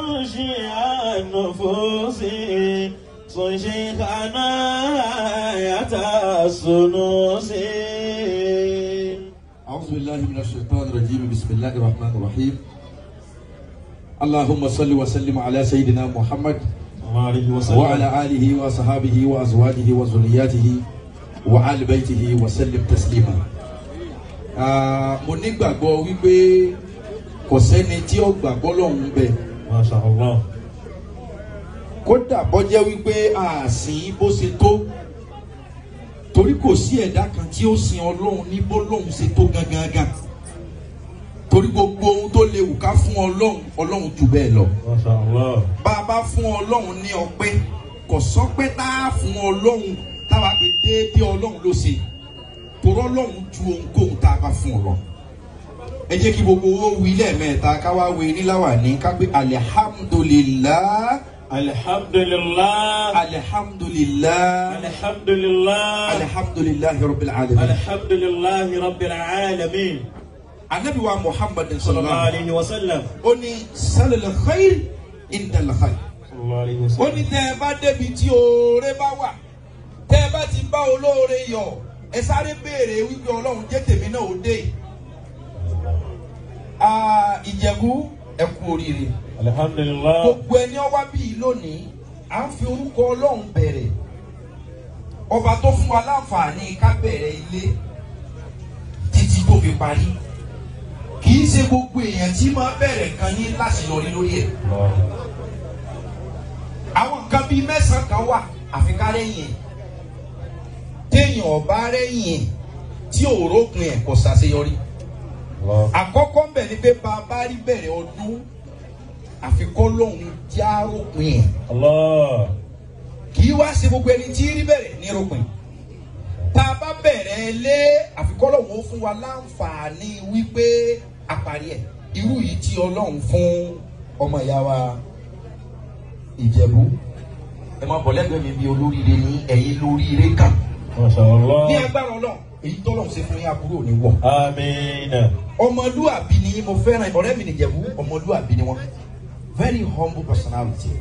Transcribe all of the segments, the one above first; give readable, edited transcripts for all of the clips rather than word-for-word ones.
منشئ النفوس شيخنا آية السنوس. أعوذ بالله من الشيطان الرجيم. بسم الله الرحمن الرحيم. اللهم صل وسلم على سيدنا محمد وعلى آله وصحابه وأزواجه وذرياته وآل بيته وسلم تسليما. mo nígbàgbọ́ wípé kò sẹ́ni tí ó gbàgbọ́ lọ́hùn bẹ́ẹ̀. Masha Allah. kódà bó jẹ́ wípé àsìn bó ṣe tó torí kò sí ẹ̀dá kan tí ó sin Ọlọ́run ní bó lóhùn ṣe tó gangan torí gbogbo ohun tó léwu ká fún Ọlọ́run jù bẹ́ẹ̀ lọ. Masha Allah. bá a bá fún Ọlọ́run ní ọpẹ́ kò sọpẹ́ tá a fún Ọlọ́run táwa pé déédéé Ọlọ́run ló ṣe torí Ọlọ́run ju ohunkóhun tá a bá fún Ọlọ́run. ẹ jẹ́ kí gbogbo owó wí lẹ́ẹ̀mẹ́ta káwá wí níláwà ní ká pé alihamdulilah. Alhamdulillah. Alhamdulillah. Alhamdulillah. Alhamdulillahi rabbil alamin. Alhamdulillahi rabbil alamin. Ànábì wa Muhammad Sallallahu alayhi wa sallam. ó ní salil khair indal khair. Sallallahu alayhi wa ó sallam. ní tẹ́ ẹ bá débi tí oore bá wà tẹ́ ẹ bá ti bá olóore yọ̀ ẹ sáré béèrè wípé Ọlọ́run jẹ́ tèmi náà ó dé. Ìjẹ̀bú ẹ kú oríire. Alhamdulillah. gbogbo ẹni ó wá bí lónìí à ń fi orúkọ Ọlọ́run bẹ̀rẹ̀ ọba tó fún wa láǹfààní ká bẹ̀rẹ̀ ilé títí tó fi parí kì í ṣe gbogbo èèyàn tí máa bẹ̀rẹ̀ kan ní láṣeyọrí lórí ẹ̀. àwọn nǹkan bíi mẹ́sàn-án kan wà àfi ká rẹ́yìn ẹ̀ téèyàn ọba rẹ́yìn ẹ̀ tí òrókun ẹ̀ kò ṣàṣeyọrí. àkọ́kọ́ ń bẹ̀ ni pé bàbá rí bẹ̀rẹ̀ ọdún àfikọ́ lóhun tí a rògbìn ẹ̀. kì í wá ṣe gbogbo ẹni tí rí bẹ̀rẹ̀ ní rògbìn. tá a bá bẹ̀rẹ̀ lé àfikọ́ lóhun ó fún wa láǹfààní wípé a parí ẹ̀. irú yìí tí Ọlọ́run fún ọmọ ìyá wa Ìjẹ̀bú. ẹ máa bọ̀ lẹ́gbẹ̀ẹ́ mi bí olóríire ní ẹ̀yin lóríire kan. Masha Allah. ní agbára Ọlọ́run èyí tọ́lọ́run ṣe fún yín àbúrò ní wọ̀. Àmín. ọmọlúàbí ni mo fẹ́ràn ọ̀rẹ́ mi ní Ìjẹ̀bú ọmọlúàbí ni wọ́n. Very humble personality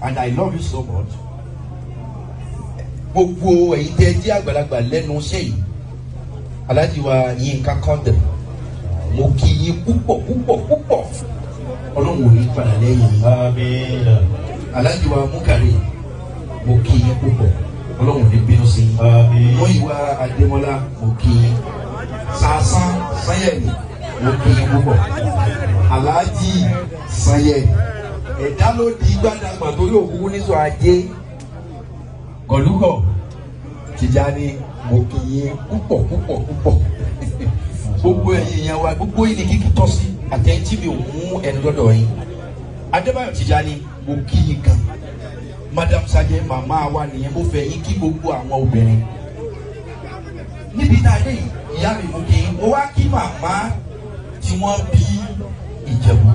and I love you so much. Gbogbo ẹ̀yin tẹ́ jẹ́ àgbàlagbà lẹ́nu iṣẹ́ yìí Alhaji wa Yinka Quadri mo kí yín púpọ̀ Ọlọ́run ò ní padà lẹ́yìn. Àmín. Alhaji wa Mukari mo kí yín púpọ̀ Ọlọ́run ò ní bínú sí i. Àmín. Múyìwá Adémọ́lá mo kí yín. Sàásán Sáyẹ̀mí mo kí yín púpọ̀. Alhaji Sanyẹ ẹ̀dá ló di gbàdàgbà torí òkú nísọ ajé gọlúgọ Tijani mo kí yín púpọ̀ gbogbo ẹ̀yin yẹn wa gbogbo yìí ni kíkí tọ́ sí àtẹ̀yìntì mi ò mú ẹnu lọ́dọ̀ yín. Adébáyọ̀ Tijani mo kí yín gan. Madam Sajẹ màmá wa nìyẹn mo fẹ́ yín kí gbogbo àwọn obìnrin. níbi tá a dé yìí ìyá mi mo kí yín mo wá kí màmá tí wọ́n bí Ìjẹ̀bú.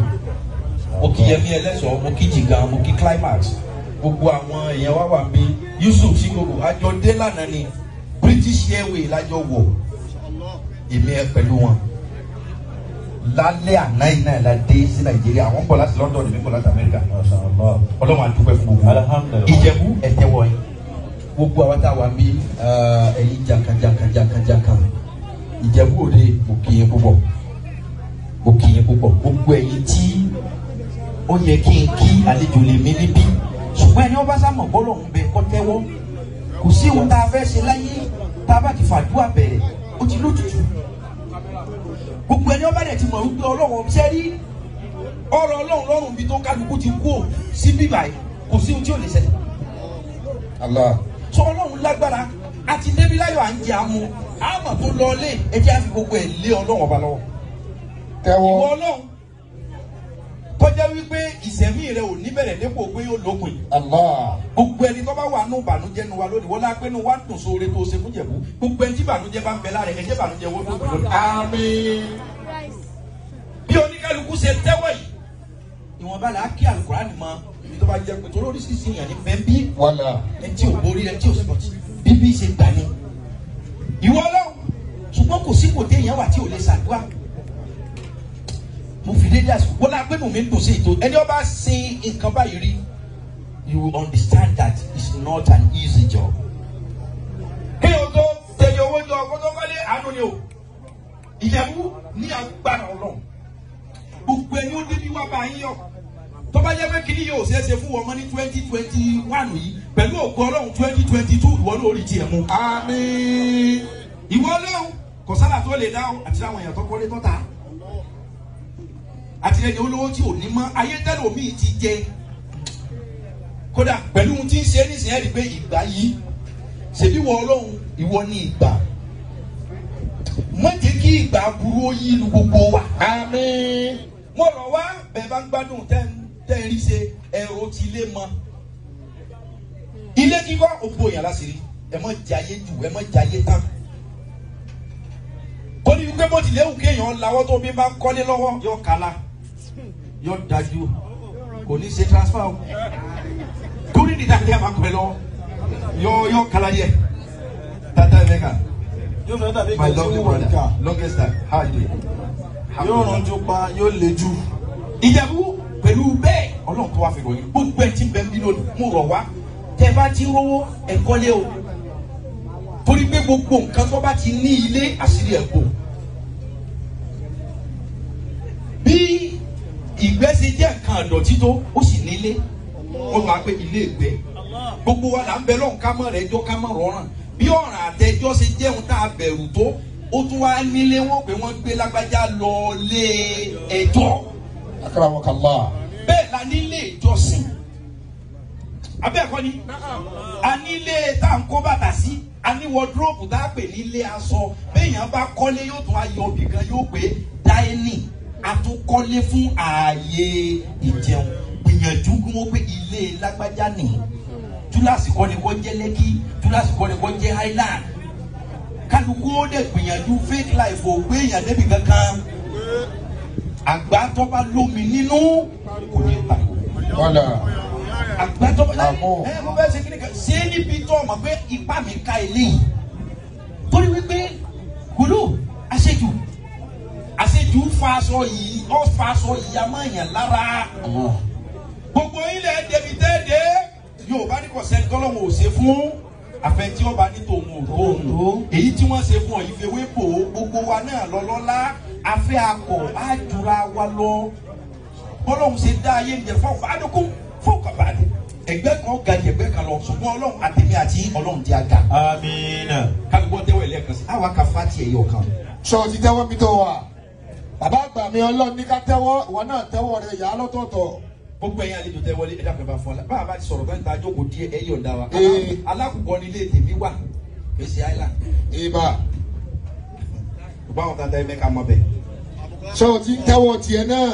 Mo kí Yẹmí Ẹlẹ́sọ̀, mo kí Jìgá, mo kí Climax. Gbogbo àwọn èèyàn wá wà ń bí Yusuf Sigogo àjọ dé lánàá ni British Airways lájọ wọ̀ èmi ẹ pẹ̀lú wọn. Lálẹ́ àná yìí náà la dé sí Nàìjíríà àwọn ń bọ̀ láti London èmi ń bọ̀ láti Amẹ́ríkà. Ọlọ́run á dúpẹ́ fún gbogbo. Ìjẹ̀bú ẹ̀tẹ̀ wọ̀nyí. Gbogbo àwọn tá a wà ń bí ẹ̀yin jankan. Ìjẹ̀bú òde mo kí yín púpọ̀. Mo kí yín púpọ̀ gbogbo ẹ̀yin tí ó yẹ kí n kí àlejò lè mí níbí ṣùgbọ́n ẹni wọ́n bá sámọ̀ bọ́ lòun bẹ kọ́ tẹ́wọ́ kò sí ohun tá a fẹ́ ṣe láyé tá a bá ti fàdúrà bẹ̀rẹ̀ ó ti lójútùú gbogbo ẹni wọ́n bá dẹ̀ ti mọ̀ wípé Ọlọ́run ṣẹ́ rí ọ̀rọ̀ Ọlọ́run lọ́rùn bí tó kálukú ti kú sí bíbáyìí kò sí ohun tí ò lè ṣẹlẹ̀. Allah sọ Ọlọ́run lágbára àti débi láyọ̀ à ń jẹ àmú àmọ̀ tó lọ lé ẹjẹ́ àfi gbogbo ẹ̀ lé Ọlọ́run ọba lọ́wọ́. Ìwọ Ọlọ́run kọjá wípé ìsẹ̀mí rẹ ò ní bẹ̀rẹ̀ dépò pé yóò lópin. Gbogbo ẹni tó bá wà nù bànújẹ́ nu wa lónìí wọ́n lápẹ́ nu wa dùn sóore tó ṣe fún Ìjẹ̀bú gbogbo ẹni tí bànújẹ́ bá ń bẹ lára ẹ̀jẹ̀ bànújẹ́ wọ́n tó gbọ́dọ̀. Àmín. Bí oníkálukú ṣe tẹ́wọ̀ yìí ìwọ̀nba là á kí Al-Qur'an mọ ibi tó bá jẹ́ pé torí oríṣiríṣi èèyàn ní fẹ́ bí ẹ tí ò borí ẹ tí ò sì bọ̀tì bíbí ṣe gbà ní. Ìwọ Ọlọ́run ṣùgbọ́n kò sí kò dé èèyàn wà tí ò lè ṣàdúrà. mo fi dédé àsìkò wọ́n náà pé mo mi ń dùn sí ètò ẹni ọba ṣe nǹkan báyìí rí you will understand that it's not an easy job. kí o tó tẹ̀lé owó jọ ọkọ tó kọ́lé àánú ni o Ìjẹ̀bú ní agbára Ọlọ́run gbogbo ẹni ó débi wá bá yín yọ tó bá jẹ́ pé kí ni yóò ṣeéṣe fún wọn ní 2021 yìí pẹ̀lú ògo Ọlọ́run 2022 ìwọ ló rí tiẹ̀ mú. Àmín. Ìwọ Ọlọ́run kò sábà tó lè dáhùn àti láwọn èèyàn tó kọ́lé tó ta àti lẹ́yìn olówó tí ò ní mọ́ ayé tẹ́lẹ̀ omi ti jẹ kódà pẹ̀lú ohun tí ń ṣe nísìnyẹ́ rí pé ìgbà yìí ṣèbí wọ Ọlọ́run ìwọ ní ìgbà má jẹ́ kí ìgbà burú ó yí lu gbogbo wa. Àmín. mo rọ̀ wá bẹ́ẹ̀ bá ń gbádùn tẹ́ ẹ rí ṣe ẹ̀rọ ti lé mọ́ ilé kíkọ́ òpó yàrá sí rí ẹ mọ̀ jayé jù ẹ mọ̀ jayé tán kó ní wípé bó tilẹ̀ wù kéèyàn lawọ́ tó bí bá ń kọ́lé lọ́wọ́ yóò kala yóò dájú kò ní ṣe transfer o torí ní dàgbé àmà kọ́ ẹ lọ́wọ́ yóò kala yẹ tata ẹ mẹ́ka Yóò fẹ́ dàbí my kẹ́sí lovely wọ̀ brother nìkan. longest time how are you. Yóò rànjú pa, yóò le jù. Ìjẹ̀bú pẹ̀lú bẹ́ẹ̀ Ọlọ́run tó wá fi ròyìn gbogbo ẹ̀ tí ń bẹ ń bí lónìí mo rọ̀ wá tẹ́ bá ti rówó ẹ̀kọ́lé o torí pé gbogbo nǹkan tó bá ti ní ilé àṣírí ẹ̀ bò bí ìgbẹ́ ṣe jẹ́ nǹkan àdọ̀tí tó ó sì nílé ó máa pé ilé ìgbẹ́ gbogbo wa là ń bẹ lọ́hùn ká mọ̀ rẹ̀ jọ́ ká mọ̀ rọrùn bí ọ̀ràn àtẹjọ́ ṣe jẹun tá a bẹ̀rù tó ó tún wá nílé wọn pé wọ́n gbé lágbájá lọ lé ẹjọ́ Akramakallah. bẹ́ẹ̀ la nílé ìjọsìn abẹ́ẹ̀kọ́ ni a nílé tá à ń kó bàtà sí a ní wọdúrópù tá a pè nílé aṣọ béèyàn bá kọ́lé yóò tún ayọ̀ ibì kan yóò pé dáínì a tún kọ́lé fún ààyè ìjẹun gbìyànjú kí wọ́n pé ilé lágbájá nìyí túláàsì kọ́ ni kò jẹ́ lẹ́kì túláàsì kọ́ ni kò jẹ́ highland kálukú ó dẹ̀ gbìyànjú fake life ò gbé èèyàn débi kankan àgbà tó bá lómi nínú kò ní ta Wala. àgbà tó bá Àmọ́. mo fẹ́ ṣe kíni kan ṣé níbi tó ọmọ pé ipá mi ka eléyìí torí wípé kúló àṣejù fa aṣọ yìí ó fa aṣọ yìí a máa yàn lára gbogbo ilẹ̀ dèbìtẹ́ẹ̀dẹ́ Yorùbá ní kò sẹ́ni tọ́lọ́wọ́ ò ṣe fún àfẹnjí ọba ní tòun òun èyí tí wọ́n ṣe fún ọ yìí fewé bò ó gbogbo wa náà lọ́lọ́lá afẹ́ akọ̀ àjùra wa lọ bọ́lọ́hún ṣe dá ayé ń jẹ fún ọ̀fà àdókò fún ọ̀kà bàdé ẹgbẹ́ kan ga ní ẹgbẹ́ kan lọ ṣùgbọ́n Ọlọ́run àtẹ̀mí àti Ọlọ́run ti àga. Amina. kálukọ́ tẹ́wọ̀ ẹ̀lẹ́kan sí àwa ka fati ẹ̀yọ kan. Sọ ti tẹ́wọ́ mi tó wà. Bàbá àgbà mi Ọlọ́run ní ká tẹ́wọ́ ìwọ náà tẹ́wọ́ rẹ̀ yà á lọ́tọ̀ọ̀tọ̀. gbogbo ẹ̀yin àlejò tẹ́ wọlé ẹ̀dá pẹ̀lú àfọlá bá a bá ti sọ̀rọ̀ bá ń ta jókòó díẹ̀ ẹ̀yẹ ọ̀dà wa. alákùkọ ni ilé tèmi wà fèsì àìlà. Ìbà. báwọn tata ẹ̀ mẹ́ka mọ́ bẹ́ẹ̀. Sọ ti tẹ́wọ́ tiẹ̀ náà.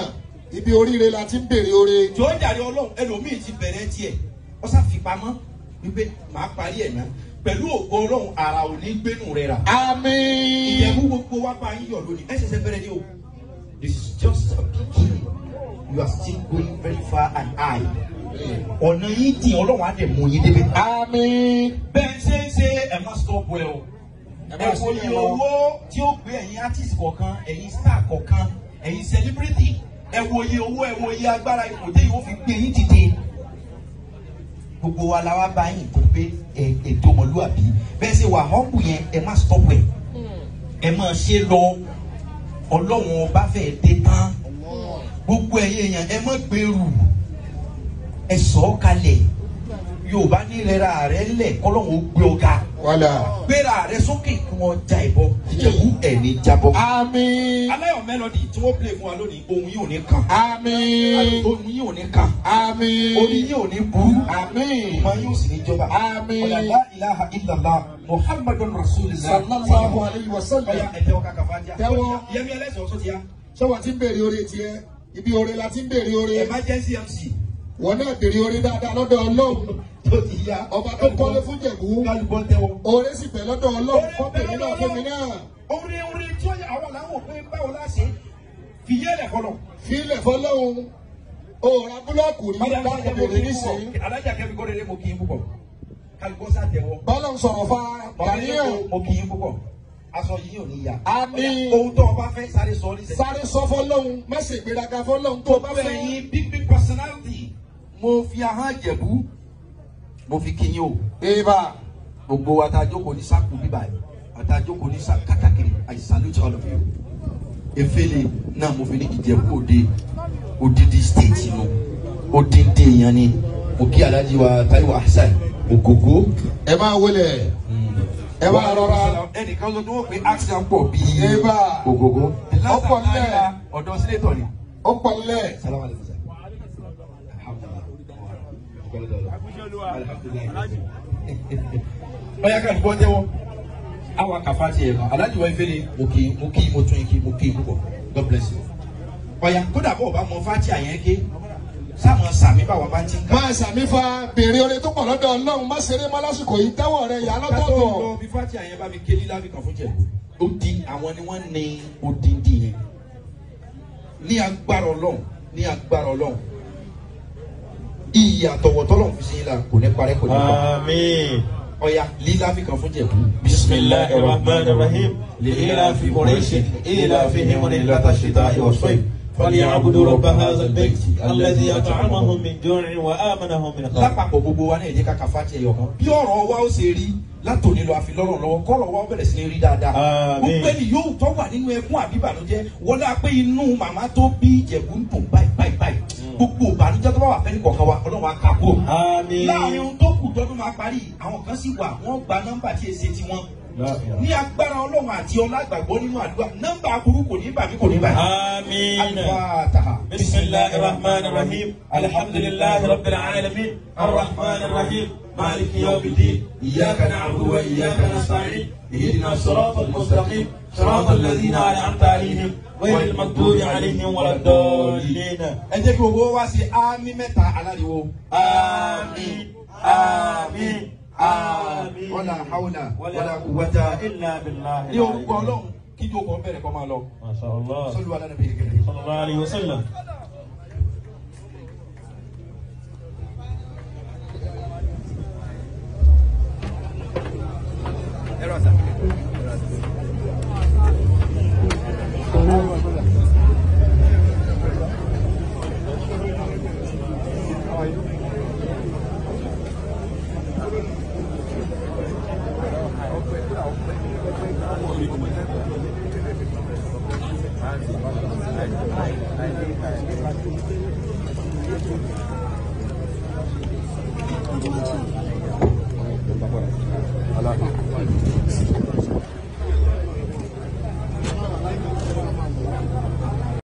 Ibi oríire la ti ń bèrè oore. tí ó jàre Ọlọ́run ẹlòmíì ti bẹ̀rẹ̀ tiẹ̀ ó sàfipamọ́ wípé màá parí ẹ̀ náà pẹ̀lú ògo Ọlọ́run ara ò ní gbénu rẹ̀ rà. Àmín. Ìjẹ̀bú gbogbo wa bá yín yọ̀ lónìí ẹ ṣẹ̀ṣẹ̀ bẹ̀rẹ̀ ni o. This is just a beginning. You are still going very far and high. ọ̀nà yín dì Ọlọ́run á dẹ̀ mú yín débi. Àmín. bẹ́ẹ̀ ṣe ń ṣe ẹ̀ má stop well o. ẹ wo iye owó tí ó gbé ẹ̀yin artist kọ̀ọ̀kan ẹ̀yin star kọ̀ọ̀kan ẹ̀yin celebrity ẹ wo iye owó ẹ wo iye agbára ìkòtẹ́ yìí ó fi gbé yín dìde. gbogbo wa la wá bá yín tó pé ètò ọmọlúwàbí bẹ́ẹ̀ ṣe wà họ́pù yẹn ẹ má stop ẹ̀ ẹ má ṣe lọ Ọlọ́run ọba fẹ́ dé tán gbogbo ẹ̀yin èèyàn ẹ má gbèrú ẹ sọ̀ ọ́ kalẹ̀ Yorùbá ní rẹra rẹ lẹ̀ kọ́lọ́run ó gbé ọ̀gá Wala. gbéra rẹ sókè kí wọ́n já ìbọn Ìjẹ̀bú ẹ̀ ní jábọ́. Àmín. Aláyọ̀ Melody tí wọ́n play fún wa lónìí ohun yìí ò ní kàn. Àmín. Ohun yìí ò ní kàn. Àmín. Orí yìí ò ní burú. Àmín. Ìmọ̀ yóò sì ní jọba. Àmín. Ọ̀yà la ilaha illallah Muhammadun Rasulullah. Sallallahu alayhi wa sallam. Ọ̀yà ẹ̀tẹ́ ọ̀ka kàfájà. Tẹ́wọ́. Yẹmi ẹlẹ́sìn ọ̀ṣọ́ ti ya. Ṣé wọ́n ti ń bèrè oore tiẹ̀? Ibi oore la ti ń bèrè oore. Emergency MC. Wọ́n náà bèrè oore dáadáa lọ́dọ̀ Ọlọ́run. Tó ti ya. Ọba tó kọ́lé fún Jẹ̀bú. Kálukọ́ tẹ́wọ́. Oore sì bẹ̀ lọ́dọ̀ Ọlọ́run fún tèmi náà fún mi náà. Orin tí ó yẹ àwọn làwọn òpin báwo láṣẹ fi yẹ́lẹ̀ fọlọ́. Fílẹ̀ fọlọ́run. Òòrà búlọ́ọ̀kù rí bá bèrè nísìnyí. Alájà kẹ́mi kọ́ lélẹ́ mo kí n púpọ̀. Kálukọ́ sàtẹ̀wọ́. Bọ́lá ń sọ̀rọ̀ fa Gàníyàn. Mo kí n púpọ̀. aṣọ yìí ò ní ya. Àmín. Ohun tó o bá fẹ́ sáré sọ ní sẹ́yìn. Sáré sọ fọlọ́hún, má ṣe ìgbéraga fọlọ́hún tó bá Gbogbo fẹ́. ẹ̀yin big personality mo fi ahọ́n Ìjẹ̀bú mo fi kí yín o. Eba. Gbogbo wa tá a jókòó ní sáàkù bíbá yìí àti àjókòó ní kákàkiri I salute all of you. Efele náà mo fi ní Ìjẹ̀bú Òde odidi state nù odidi èèyàn ni mo kí Alhaji wa Taiwo Hasan Ogogo. Ẹ máa wọlé. Ẹ máa rọra. Ẹnìkan sọ tí wọ́n pe accent pọ̀ bíi Eba. Ogogo. Ọ̀pọ̀ nílẹ̀. Ọ̀dọ̀ sínétọ̀ ni. Ó pọ̀ nílẹ̀. Salaam alaikum sir. Ọ̀yá kan ní bọ́ jẹ́wọ́. Àwa kàfá tiẹ̀ mọ́. Alhaji wa Efele mo kí mo tún yín kí mo kí púpọ̀. God bless you. Ọ̀yá kódà bọ̀ bá mọ fáti àyẹ̀ké sáàmù sàmì báwa bá ti ń ká. Máa sàmì fa béèrè oore tó pọ̀ lọ́dọ̀ Ọlọ́run má ṣeré má lásìkò yìí tẹ́wọ̀ rẹ̀ yà lọ́tọ̀ọ̀tọ̀. Kátó lọ bí fáti àyẹ̀ bá mi ké lílá mi kàn fún Jẹ̀bú. Ó di àwọn ni wọ́n ní odindi yẹn. Ní agbára Ọlọ́run ní agbára Ọlọ́run. Iyì àtọ̀wọ̀tọ̀ Ọlọ́run fi sí yín la kò ní parẹ́ kò ní pa. Àmín. Ọ̀yá lílá mi kàn fún Jẹ̀bú. Bismillahir Rahmanir Rahim. لإلاف قريش إلافهم رحلة الشتاء والصيف فليعبدوا رب هذا البيت الذي أطعمهم من جوع وآمنهم من خوف. Lápapọ̀ gbogbo wa náà ẹ jẹ́ ká ka fati ẹyọ kan. Bí ọ̀rọ̀ wa ó ṣe rí látòní lọ àfi lọ́rọ̀ lọ́wọ́ kọ́rọ̀ wa ó bẹ̀rẹ̀ sí ní rí dáadáa. Gbogbo ẹni yóò tọ́ wà nínú ẹkún àbí ìbànújẹ́ wọlé apé inú màmá tó bí Ìjẹ̀bú ń dùn báyìí. Gbogbo ìbànújẹ́ tó bá wà fẹ́ ní kọ̀ọ̀kan wa Ọlọ́run á kà kúrò. Láàrin ohun tó kù tọ́dún máa parí àwọn kan sì wà wọ́n gba nọ́mbà tí èsì tiwọn. Ní agbára Ọlọ́run àti ọlá àgbàgbọ́ nínú àdúrà nọ́mbà aburú kò ní bàbí kò ní bàbí. آمين. Al-Fatiha. بسم الله الرحمن الرحيم الحمد لله رب العالمين الرحمن الرحيم مالك يوم الدين إياك نعبد وإياك نستعين اهدنا الصراط المستقيم صراط الذين أنعمت عليهم غير المغضوب عليهم ولا الضالين. Ẹ jẹ́ kí gbogbo wa ṣe àmín mẹ́ta aláriwo. آمين آمين آمين Wala hawla wala quwwata إلا بالله ní orúkọ Ọlọ́run kí jókòó bẹ̀rẹ̀ kọ́ máa lọ. ما شاء الله Sallu ala nabiyil karim. صلى الله عليه وسلم. Thank you.